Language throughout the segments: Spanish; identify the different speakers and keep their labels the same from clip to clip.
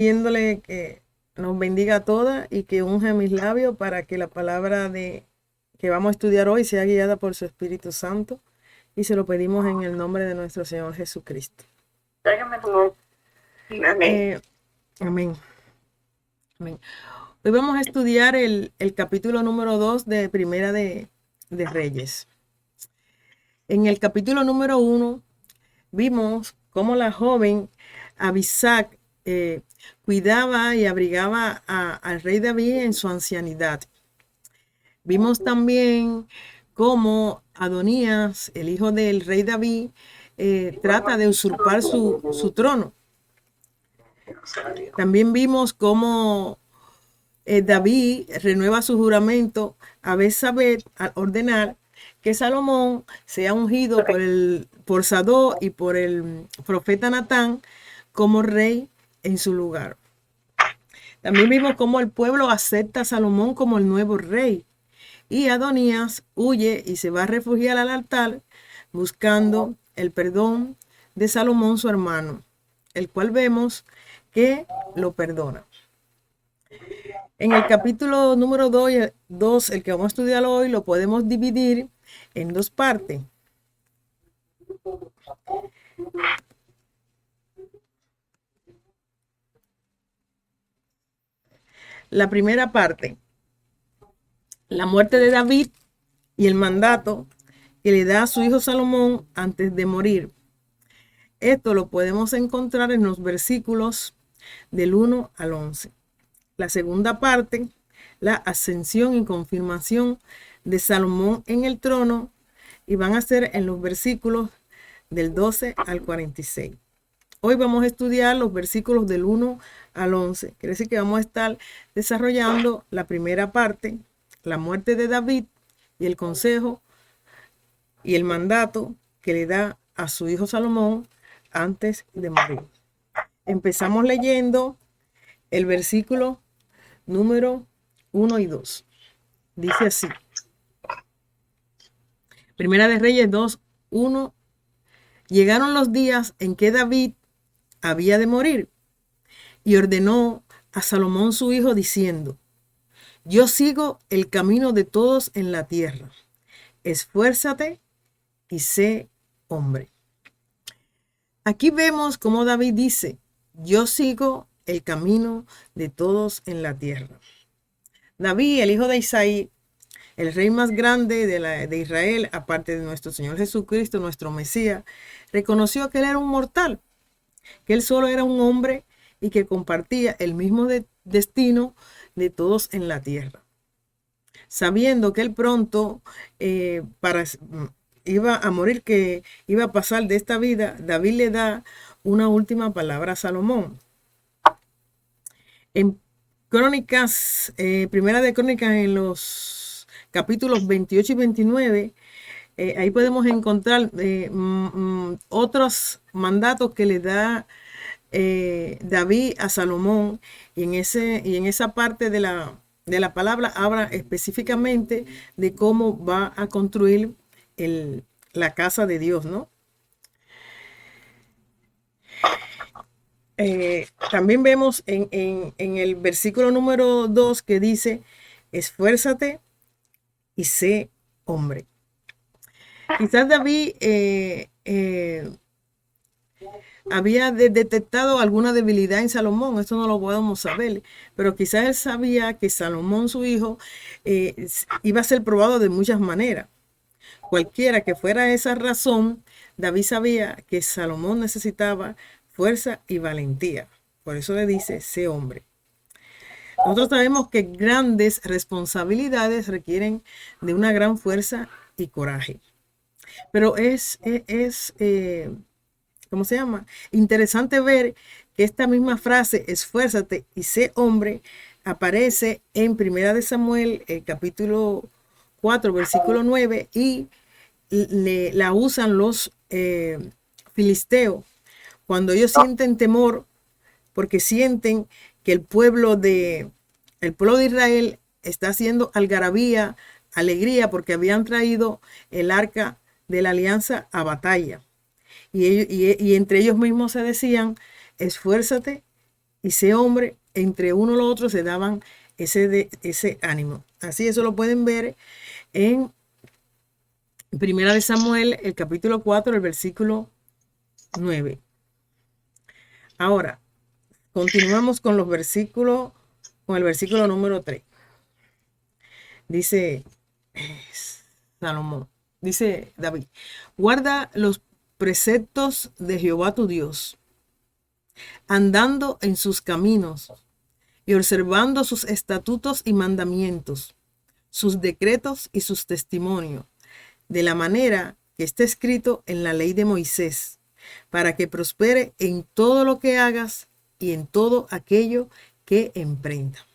Speaker 1: pidiéndole que nos bendiga a todas y que unja mis labios para que la palabra que vamos a estudiar hoy sea guiada por su Espíritu Santo. Y se lo pedimos en el nombre de nuestro Señor Jesucristo.
Speaker 2: Amén.
Speaker 1: Amén. Amén. Hoy vamos a estudiar el capítulo número 2 de Primera de Reyes. En el capítulo número 1 vimos cómo la joven Abisac cuidaba y abrigaba al rey David en su ancianidad. Vimos también cómo Adonías, el hijo del rey David, trata de usurpar su trono. También vimos cómo David renueva su juramento a Betsabé al ordenar que Salomón sea ungido por Sadó y por el profeta Natán como rey en su lugar. También vimos cómo el pueblo acepta a Salomón como el nuevo rey. Y Adonías huye y se va a refugiar al altar buscando el perdón de Salomón, su hermano, el cual vemos que lo perdona. En el capítulo número 2, el que vamos a estudiar hoy, lo podemos dividir en dos partes. La primera parte, la muerte de David y el mandato que le da a su hijo Salomón antes de morir. Esto lo podemos encontrar en los versículos del 1 al 11. La segunda parte, la ascensión y confirmación de Salomón en el trono, y van a ser en los versículos del 12 al 46. Hoy vamos a estudiar los versículos del 1 al 11. Quiere decir que vamos a estar desarrollando la primera parte, la muerte de David y el consejo y el mandato que le da a su hijo Salomón antes de morir. Empezamos leyendo el versículo número 1 y 2. Dice así. Primera de Reyes 2, 1. Llegaron los días en que David había de morir y ordenó a Salomón su hijo diciendo: yo sigo el camino de todos en la tierra. Esfuérzate y sé hombre. Aquí vemos cómo David dice: yo sigo el camino de todos en la tierra. David, el hijo de Isaí, el rey más grande de Israel, aparte de nuestro Señor Jesucristo, nuestro Mesías, reconoció que él era un mortal, que él solo era un hombre y que compartía el mismo destino de todos en la tierra. Sabiendo que él pronto iba a morir, que iba a pasar de esta vida, David le da una última palabra a Salomón. En Crónicas, Primera de Crónicas, en los capítulos 28 y 29, ahí podemos encontrar otros mandatos que le da David a Salomón, y en esa parte de la palabra habla específicamente de cómo va a construir la casa de Dios, ¿no? También vemos en el versículo número 2 que dice: esfuérzate y sé hombre. Quizás David había detectado alguna debilidad en Salomón, esto no lo podemos saber, pero quizás él sabía que Salomón, su hijo, iba a ser probado de muchas maneras. Cualquiera que fuera esa razón, David sabía que Salomón necesitaba fuerza y valentía. Por eso le dice: sé hombre. Nosotros sabemos que grandes responsabilidades requieren de una gran fuerza y coraje. Pero ¿cómo se llama? Interesante ver que esta misma frase, esfuérzate y sé hombre, aparece en Primera de Samuel, el capítulo 4, versículo 9, y la usan los filisteos cuando ellos sienten temor, porque sienten que el pueblo de Israel está haciendo algarabía, alegría, porque habían traído el arca de la alianza a batalla. Y entre ellos mismos se decían: esfuérzate y ese hombre, entre uno y el otro, se daban ese ánimo. Así eso lo pueden ver en Primera de Samuel, el capítulo 4, el versículo 9. Ahora, continuamos con con el versículo número 3. Dice Salomón, dice David, guarda los preceptos de Jehová tu Dios, andando en sus caminos y observando sus estatutos y mandamientos, sus decretos y sus testimonios, de la manera que está escrito en la ley de Moisés, para que prospere en todo lo que hagas y en todo aquello que emprenda.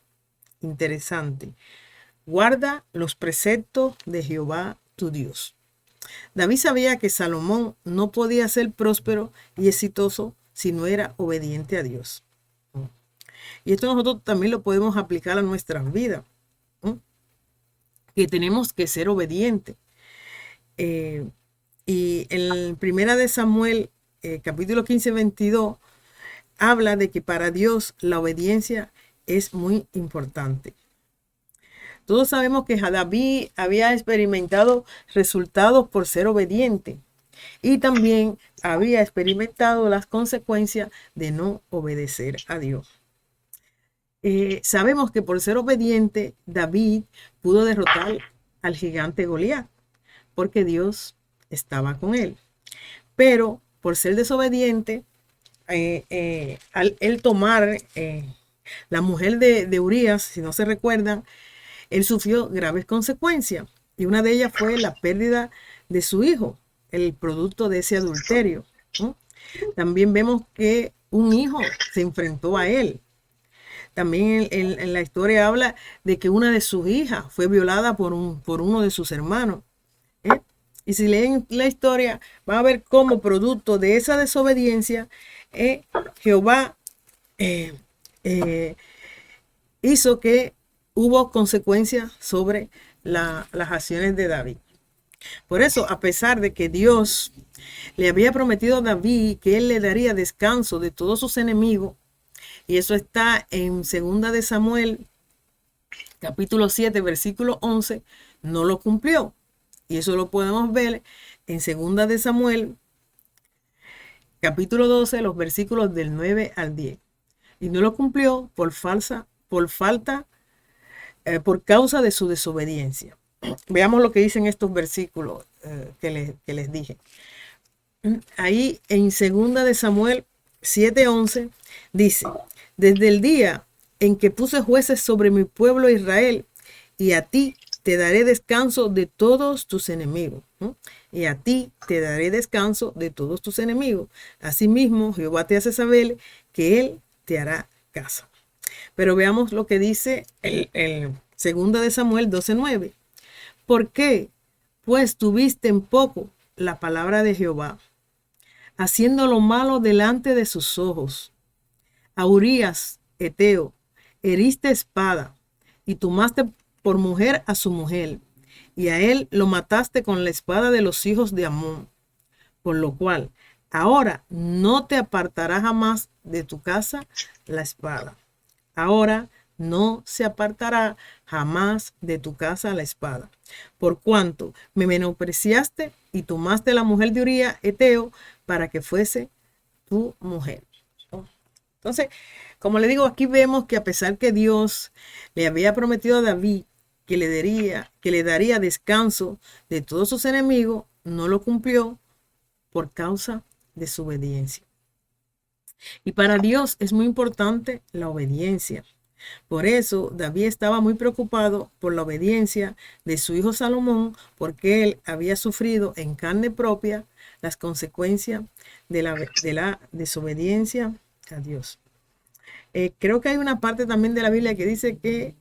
Speaker 1: Interesante. Guarda los preceptos de Jehová tu Dios. David sabía que Salomón no podía ser próspero y exitoso si no era obediente a Dios. Y esto nosotros también lo podemos aplicar a nuestras vidas, que tenemos que ser obedientes. Y en Primera de Samuel, capítulo 15, 22, habla de que para Dios la obediencia es muy importante. Todos sabemos que David había experimentado resultados por ser obediente y también había experimentado las consecuencias de no obedecer a Dios. Sabemos que por ser obediente, David pudo derrotar al gigante Goliat, porque Dios estaba con él. Pero por ser desobediente, al él tomar la mujer de Urías, si no se recuerdan, él sufrió graves consecuencias. Y una de ellas fue la pérdida de su hijo, el producto de ese adulterio. También vemos que un hijo se enfrentó a él. También en la historia habla de que una de sus hijas fue violada por uno de sus hermanos. Y si leen la historia, van a ver cómo producto de esa desobediencia, Jehová hizo que hubo consecuencias sobre las acciones de David. Por eso, a pesar de que Dios le había prometido a David que él le daría descanso de todos sus enemigos, y eso está en 2 de Samuel, capítulo 7, versículo 11, no lo cumplió. Y eso lo podemos ver en 2 de Samuel, capítulo 12, los versículos del 9 al 10. Y no lo cumplió por causa de su desobediencia. Veamos lo que dicen estos versículos que les dije. Ahí en 2 de Samuel 7:11 dice, desde el día en que puse jueces sobre mi pueblo Israel, y a ti te daré descanso de todos tus enemigos. Y a ti te daré descanso de todos tus enemigos. Asimismo, Jehová te hace saber que él te hará caso. Pero veamos lo que dice el 2 de Samuel 12:9. ¿Por qué? Pues tuviste en poco la palabra de Jehová, haciendo lo malo delante de sus ojos. A Urías, Eteo, heriste espada y tomaste por mujer a su mujer, y a él lo mataste con la espada de los hijos de Amón. Por lo cual, ahora no te apartará jamás de tu casa la espada. Ahora no se apartará jamás de tu casa la espada. Por cuanto me menospreciaste y tomaste la mujer de Urías, Eteo, para que fuese tu mujer. Entonces, como le digo, aquí vemos que a pesar que Dios le había prometido a David que le daría descanso de todos sus enemigos, no lo cumplió por causa de su obediencia. Y para Dios es muy importante la obediencia. Por eso David estaba muy preocupado por la obediencia de su hijo Salomón, porque él había sufrido en carne propia las consecuencias de la desobediencia a Dios. Creo que hay una parte también de la Biblia que dice que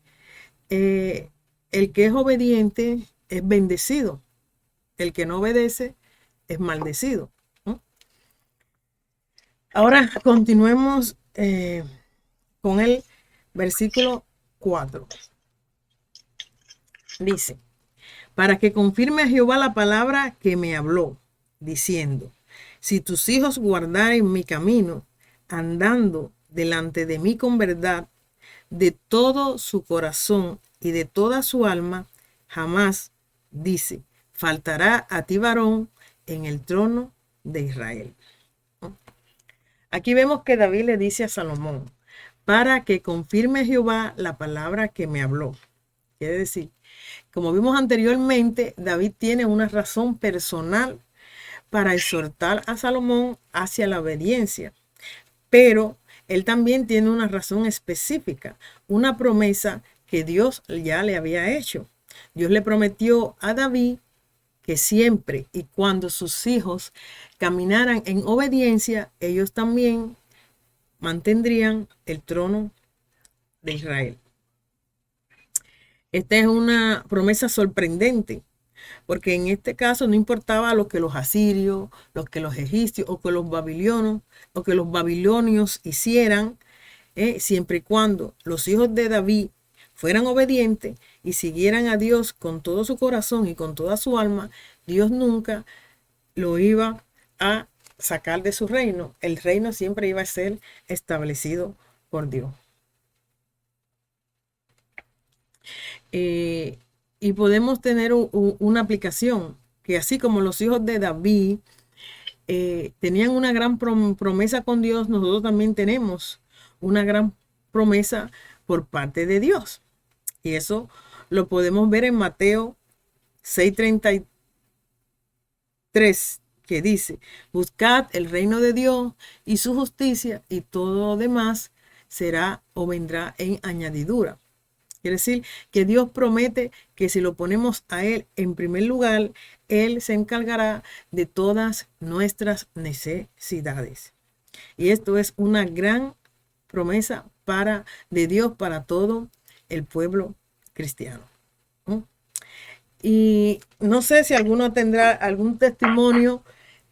Speaker 1: el que es obediente es bendecido, el que no obedece es maldecido. Ahora continuemos con el versículo 4. Dice, para que confirme a Jehová la palabra que me habló, diciendo, si tus hijos guardaren mi camino, andando delante de mí con verdad, de todo su corazón y de toda su alma, jamás, dice, faltará a ti varón en el trono de Israel. Aquí vemos que David le dice a Salomón, para que confirme Jehová la palabra que me habló. Quiere decir, como vimos anteriormente, David tiene una razón personal para exhortar a Salomón hacia la obediencia, pero él también tiene una razón específica, una promesa que Dios ya le había hecho. Dios le prometió a David que siempre y cuando sus hijos caminaran en obediencia, ellos también mantendrían el trono de Israel. Esta es una promesa sorprendente, porque en este caso no importaba lo que los asirios, lo que los egipcios o que los babilonios hicieran, siempre y cuando los hijos de David fueran obedientes y siguieran a Dios con todo su corazón y con toda su alma, Dios nunca lo iba a sacar de su reino. El reino siempre iba a ser establecido por Dios. Y podemos tener una aplicación que así como los hijos de David tenían una gran promesa con Dios, nosotros también tenemos una gran promesa por parte de Dios. Y eso lo podemos ver en Mateo 6:33, que dice, buscad el reino de Dios y su justicia, y todo lo demás será o vendrá en añadidura. Quiere decir que Dios promete que si lo ponemos a Él en primer lugar, Él se encargará de todas nuestras necesidades. Y esto es una gran promesa de Dios para todo el pueblo cristiano. Y no sé si alguno tendrá algún testimonio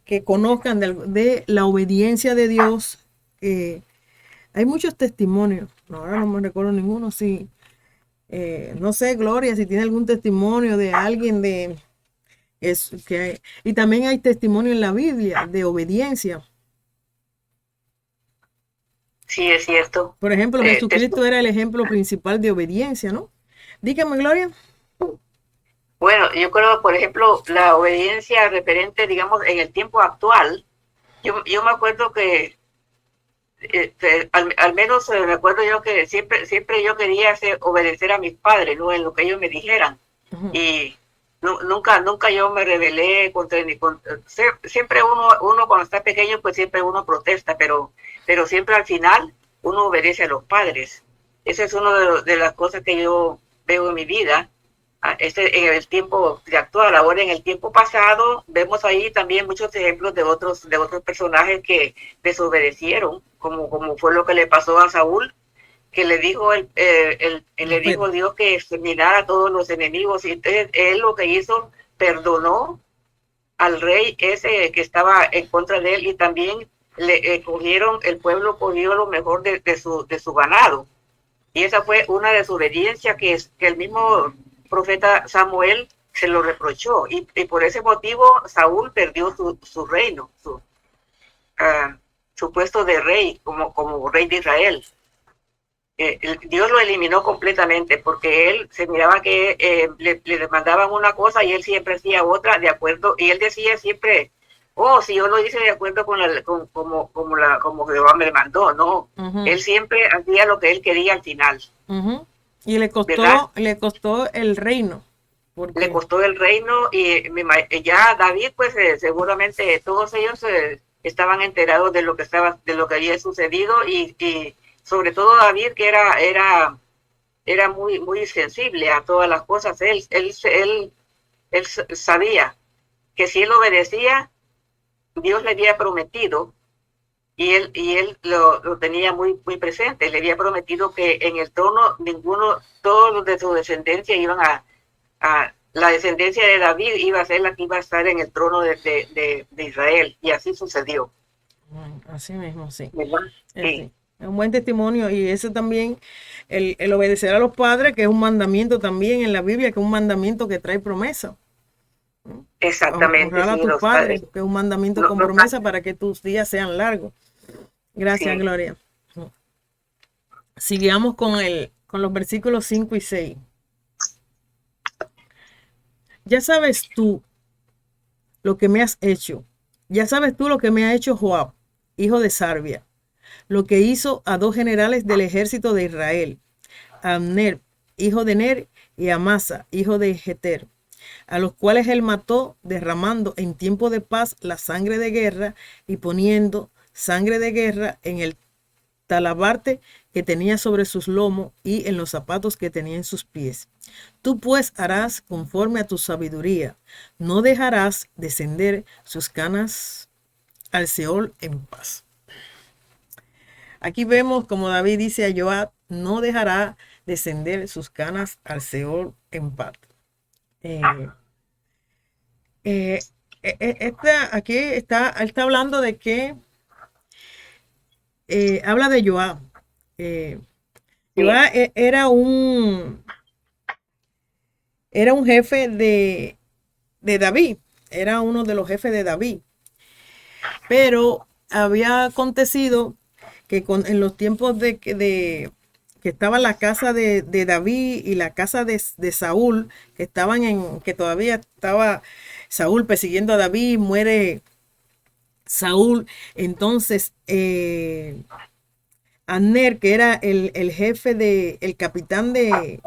Speaker 1: que conozcan de la obediencia de Dios. Hay muchos testimonios, ahora no me recuerdo ninguno, sí. No sé, Gloria, si tiene algún testimonio de alguien y también hay testimonio en la Biblia de obediencia.
Speaker 2: Sí, es cierto.
Speaker 1: Por ejemplo, Jesucristo era el ejemplo principal de obediencia, ¿no? Dígame, Gloria.
Speaker 2: Bueno, yo creo, por ejemplo, la obediencia referente, digamos, en el tiempo actual, yo me acuerdo que al menos me acuerdo yo que siempre yo quería obedecer a mis padres, ¿no? En lo que ellos me dijeran. Y nunca yo me rebelé siempre uno cuando está pequeño, pues siempre uno protesta, pero siempre al final uno obedece a los padres. Esa es una de las cosas que yo veo en mi vida. En el tiempo actual. Ahora, en el tiempo pasado, vemos ahí también muchos ejemplos de otros personajes que desobedecieron, como fue lo que le pasó a Saúl, que le dijo le dijo Dios que exterminara a todos los enemigos, y entonces él lo que hizo, perdonó al rey ese que estaba en contra de él, y también el pueblo cogió lo mejor de su ganado. Y esa fue una desobediencia que el mismo profeta Samuel se lo reprochó, y por ese motivo Saúl perdió su reino, su puesto de rey, como rey de Israel. Dios lo eliminó completamente, porque él se miraba que le mandaban una cosa y él siempre hacía otra, de acuerdo, y él decía siempre, si yo lo hice de acuerdo como Jehová me mandó, no. Él siempre hacía lo que él quería al final.
Speaker 1: Y le costó el reino.
Speaker 2: Le costó el reino, y ya David, pues seguramente todos ellos estaban enterados de lo que había sucedido, y sobre todo David, que era muy, muy sensible a todas las cosas. Él sabía que si él obedecía, Dios le había prometido, y él lo tenía muy, muy presente. Le había prometido que en el trono todos los de su descendencia iban la descendencia de David iba a ser la que iba a estar en el trono de Israel, y así sucedió.
Speaker 1: Así mismo, sí.
Speaker 2: Sí.
Speaker 1: Es un buen testimonio, y eso también, el obedecer a los padres, que es un mandamiento también en la Biblia, que es un mandamiento que trae promesa.
Speaker 2: Exactamente.
Speaker 1: Honrar a tus padres, que es un mandamiento con promesa para que tus días sean largos. Gracias, Gloria. Sigamos con los versículos 5 y 6. Ya sabes tú lo que me has hecho. Ya sabes tú lo que me ha hecho Joab, hijo de Sarvia, lo que hizo a dos generales del ejército de Israel, a Abner, hijo de Ner, y a Amasa, hijo de Jeter, a los cuales él mató, derramando en tiempo de paz la sangre de guerra y poniendo sangre de guerra en el talabarte que tenía sobre sus lomos y en los zapatos que tenía en sus pies. Tú pues harás conforme a tu sabiduría, no dejarás descender sus canas al Seol en paz. Aquí vemos como David dice a Joab, no dejará descender sus canas al Seol en paz. Eh, Aquí él está hablando de que habla de Joab. Eh,
Speaker 2: Sí,
Speaker 1: Joab era un jefe de David, era uno de los jefes de David, pero había acontecido que en los tiempos que estaba la casa de David y la casa de Saúl, que todavía estaba Saúl persiguiendo a David, muere Saúl, entonces Abner, que era el jefe el capitán de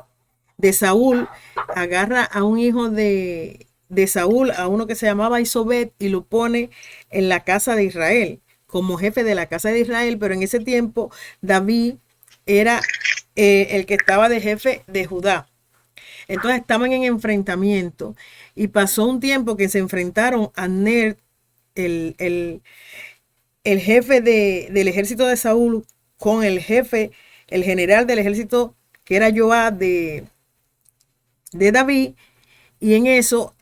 Speaker 1: Saúl, agarra a un hijo de Saúl, a uno que se llamaba Isobet, y lo pone en la casa de Israel, como jefe de la casa de Israel, pero en ese tiempo David era el que estaba de jefe de Judá. Entonces estaban en enfrentamiento y pasó un tiempo que se enfrentaron a Ner, el, el, el jefe del ejército de Saúl, con el jefe, el general del ejército que era Joab de David, y en eso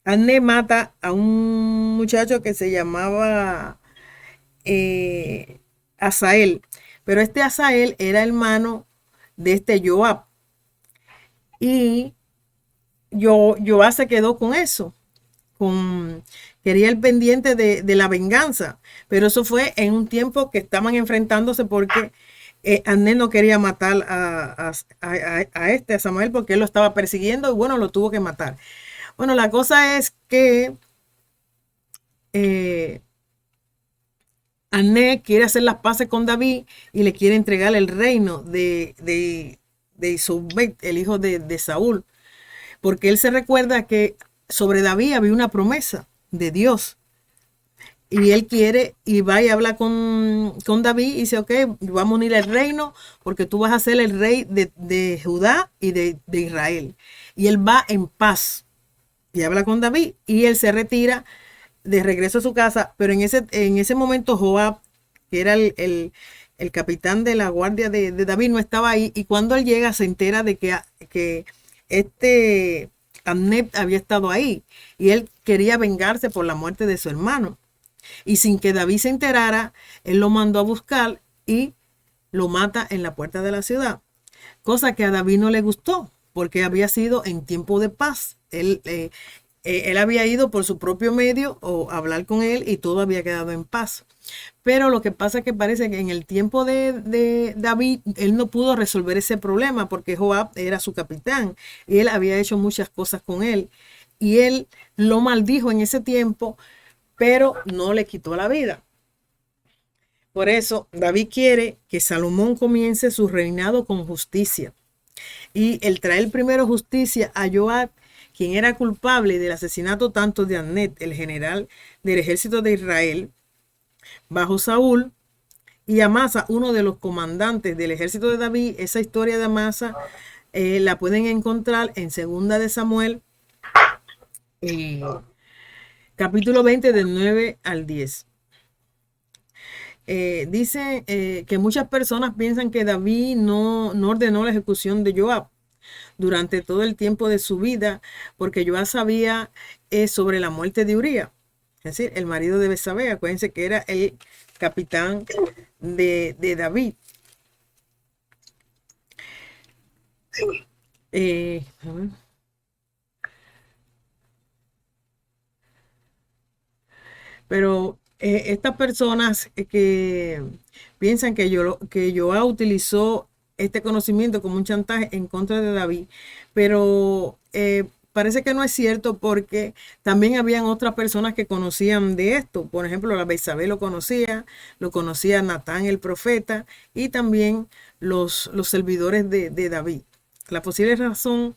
Speaker 1: Abner mata a un muchacho que se llamaba Asael, pero este Asael era hermano de este Joab, y Joab se quedó con eso, quería el pendiente de la venganza, pero eso fue en un tiempo que estaban enfrentándose porque Abner no quería matar a Samuel, porque él lo estaba persiguiendo y bueno, lo tuvo que matar. Bueno, la cosa es que eh, Abner quiere hacer las paces con David y le quiere entregar el reino de Isobet, el hijo de Saúl, porque él se recuerda que sobre David había una promesa de Dios. Y él quiere y va y habla con David y dice, ok, vamos a unir el reino porque tú vas a ser el rey de Judá y de Israel. Y él va en paz y habla con David y él se retira de regreso a su casa, pero en ese momento Joab, que era el capitán de la guardia de David, no estaba ahí, y cuando él llega se entera de que este Abner había estado ahí y él quería vengarse por la muerte de su hermano. Y sin que David se enterara, él lo mandó a buscar y lo mata en la puerta de la ciudad. Cosa que a David no le gustó, porque había sido en tiempo de paz. Él había ido por su propio medio o hablar con él y todo había quedado en paz. Pero lo que pasa es que parece que en el tiempo de David, él no pudo resolver ese problema porque Joab era su capitán y él había hecho muchas cosas con él. Y él lo maldijo en ese tiempo, pero no le quitó la vida. Por eso David quiere que Salomón comience su reinado con justicia. Y el traer primero justicia a Joab, quien era culpable del asesinato tanto de Abner, el general del ejército de Israel, bajo Saúl, y Amasa, uno de los comandantes del ejército de David. Esa historia de Amasa la pueden encontrar en 2 de Samuel, eh, capítulo 20, del 9 al 10. Dice que muchas personas piensan que David no ordenó la ejecución de Joab durante todo el tiempo de su vida, porque Joab sabía sobre la muerte de Uría, es decir, el marido de Betsabé. Acuérdense que era el capitán de David.
Speaker 2: sí,
Speaker 1: A ver. Pero Estas personas que piensan que Joab utilizó este conocimiento como un chantaje en contra de David, pero parece que no es cierto porque también habían otras personas que conocían de esto. Por ejemplo, la Betsabé lo conocía Natán el profeta y también los servidores de David. La posible razón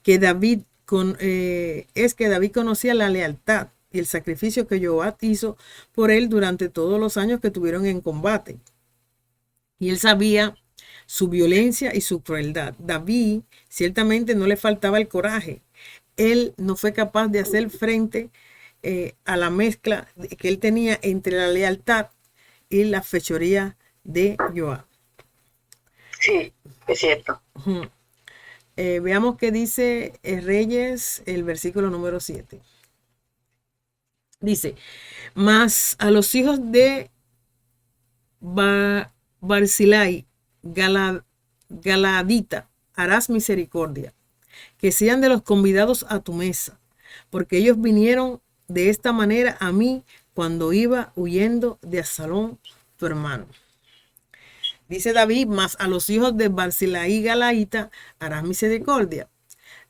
Speaker 1: que es que David conocía la lealtad y el sacrificio que Joab hizo por él durante todos los años que tuvieron en combate. Y él sabía su violencia y su crueldad. David ciertamente no le faltaba el coraje. Él no fue capaz de hacer frente a la mezcla que él tenía entre la lealtad y la fechoría de Joab.
Speaker 2: Sí, es cierto.
Speaker 1: Veamos qué dice Reyes, el versículo número 7. Dice, mas a los hijos de Barzillai, Galadita, harás misericordia, que sean de los convidados a tu mesa, porque ellos vinieron de esta manera a mí cuando iba huyendo de Absalón, tu hermano. Dice David, mas a los hijos de Barzillai y Galaita harás misericordia.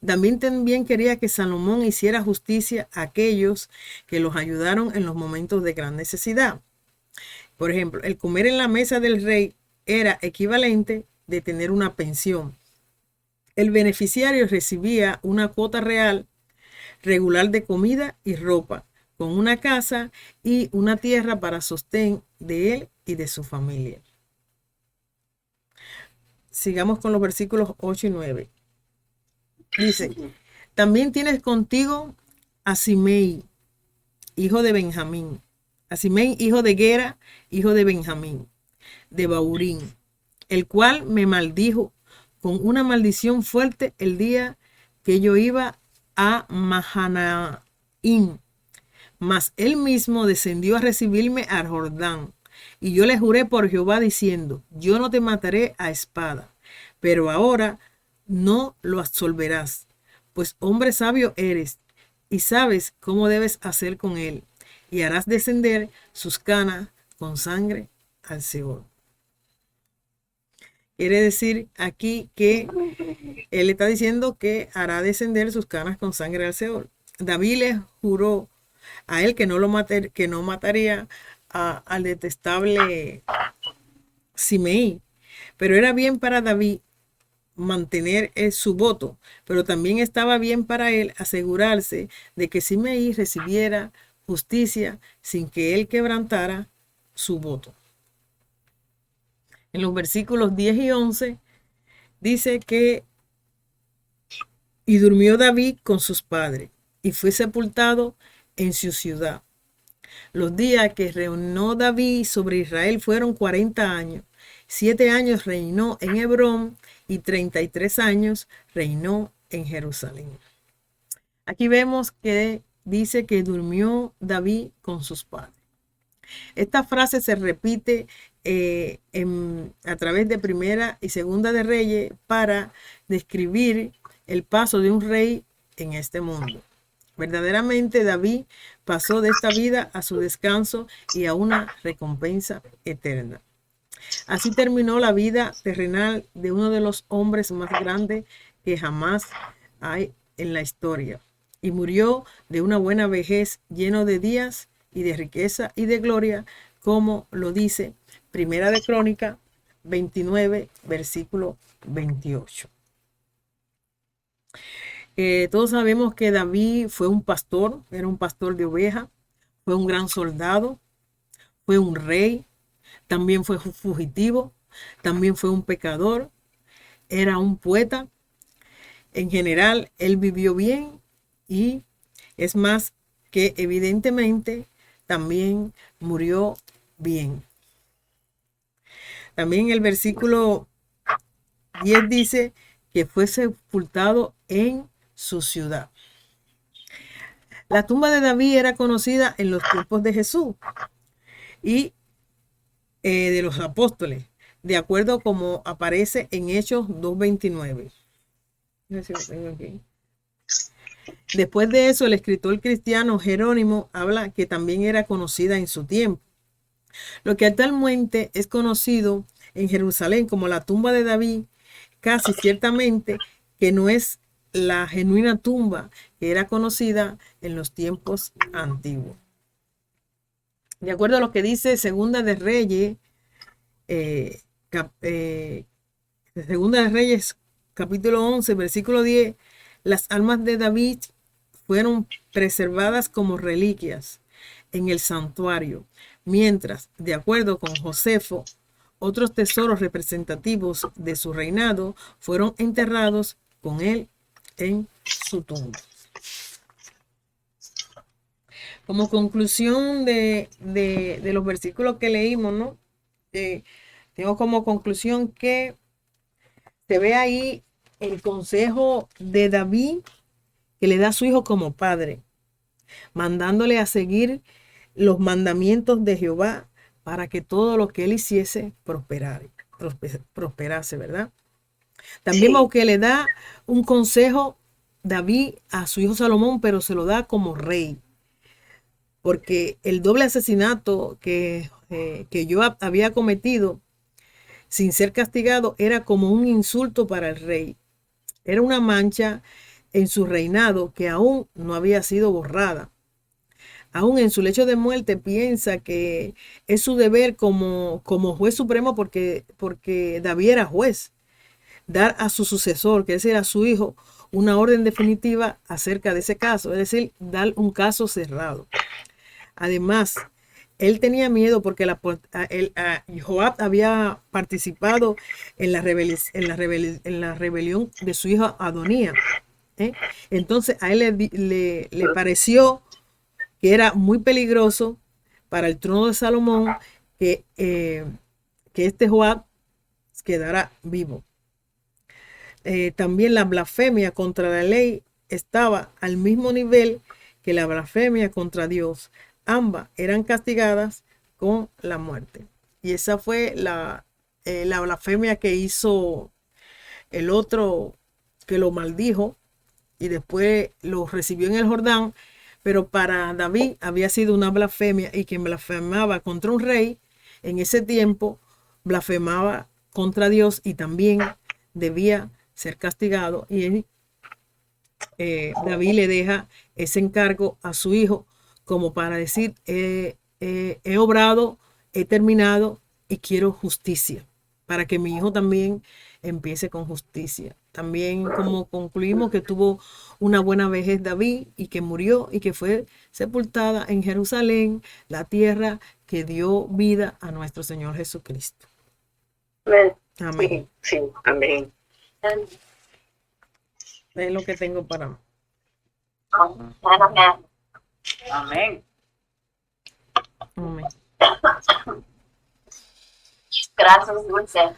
Speaker 1: También quería que Salomón hiciera justicia a aquellos que los ayudaron en los momentos de gran necesidad. Por ejemplo, el comer en la mesa del rey era equivalente de tener una pensión. El beneficiario recibía una cuota real regular de comida y ropa, con una casa y una tierra para sostén de él y de su familia. Sigamos con los versículos 8 y 9. Dice, también tienes contigo a Simei, hijo de Benjamín. A Simei, hijo de Gera, hijo de Benjamín, de Baurín, el cual me maldijo con una maldición fuerte el día que yo iba a Mahanaim. Mas él mismo descendió a recibirme al Jordán. Y yo le juré por Jehová diciendo, yo no te mataré a espada, pero ahora no lo absolverás, pues hombre sabio eres, y sabes cómo debes hacer con él, y harás descender sus canas con sangre al Seol. Quiere decir aquí que él está diciendo que hará descender sus canas con sangre al Seol. David le juró a él que no mataría al detestable Simei, pero era bien para David mantener su voto, pero también estaba bien para él asegurarse de que Simei recibiera justicia sin que él quebrantara su voto. En los versículos 10 y 11 dice que y durmió David con sus padres y fue sepultado en su ciudad. Los días que reinó David sobre Israel fueron 40 años. 7 años reinó en Hebrón y 33 años reinó en Jerusalén. Aquí vemos que dice que durmió David con sus padres. Esta frase se repite a través de Primera y Segunda de Reyes para describir el paso de un rey en este mundo. Verdaderamente David pasó de esta vida a su descanso y a una recompensa eterna. Así terminó la vida terrenal de uno de los hombres más grandes que jamás hay en la historia. Y murió de una buena vejez, lleno de días y de riqueza y de gloria, como lo dice Primera de Crónica 29, versículo 28. Todos sabemos que David fue un pastor, era un pastor de ovejas, fue un gran soldado, fue un rey, también fue fugitivo, también fue un pecador, era un poeta. En general, él vivió bien y es más que evidentemente también murió bien. También el versículo 10 dice que fue sepultado en su ciudad. La tumba de David era conocida en los tiempos de Jesús y de los apóstoles, de acuerdo como aparece en Hechos 2:29. Después de eso, el escritor cristiano Jerónimo habla que también era conocida en su tiempo. Lo que actualmente es conocido en Jerusalén como la tumba de David, casi ciertamente que no es la genuina tumba que era conocida en los tiempos antiguos. De acuerdo a lo que dice Segunda de Reyes, Segunda de Reyes, capítulo 11, versículo 10, las almas de David fueron preservadas como reliquias en el santuario, mientras, de acuerdo con Josefo, otros tesoros representativos de su reinado fueron enterrados con él en su tumba. Como conclusión de los versículos que leímos, ¿no? Tengo como conclusión que se ve ahí el consejo de David que le da a su hijo como padre, mandándole a seguir los mandamientos de Jehová para que todo lo que él hiciese prosperase, ¿verdad? También
Speaker 2: Sí.
Speaker 1: aunque le da un consejo David a su hijo Salomón, pero se lo da como rey, porque el doble asesinato que Joab había cometido sin ser castigado era como un insulto para el rey. Era una mancha en su reinado que aún no había sido borrada. Aún en su lecho de muerte piensa que es su deber como juez supremo porque David era juez, dar a su sucesor, que ese era su hijo, una orden definitiva acerca de ese caso, es decir, dar un caso cerrado. Además, él tenía miedo porque Joab había participado en la rebelión de su hijo Adonía. Entonces a él le pareció que era muy peligroso para el trono de Salomón que este Joab quedara vivo. También la blasfemia contra la ley estaba al mismo nivel que la blasfemia contra Dios. Ambas eran castigadas con la muerte. Y esa fue la blasfemia que hizo el otro que lo maldijo y después lo recibió en el Jordán. Pero para David había sido una blasfemia, y quien blasfemaba contra un rey en ese tiempo blasfemaba contra Dios y también debía ser castigado. Y David le deja ese encargo a su hijo como para decir, he obrado, he terminado y quiero justicia, para que mi hijo también empiece con justicia. También como concluimos que tuvo una buena vejez David y que murió y que fue sepultada en Jerusalén, la tierra que dio vida a nuestro Señor Jesucristo. Amén.
Speaker 2: Sí, sí, amén.
Speaker 1: Es lo que tengo para mí.
Speaker 2: Amén.
Speaker 1: Amén.
Speaker 3: Gracias, Dulce.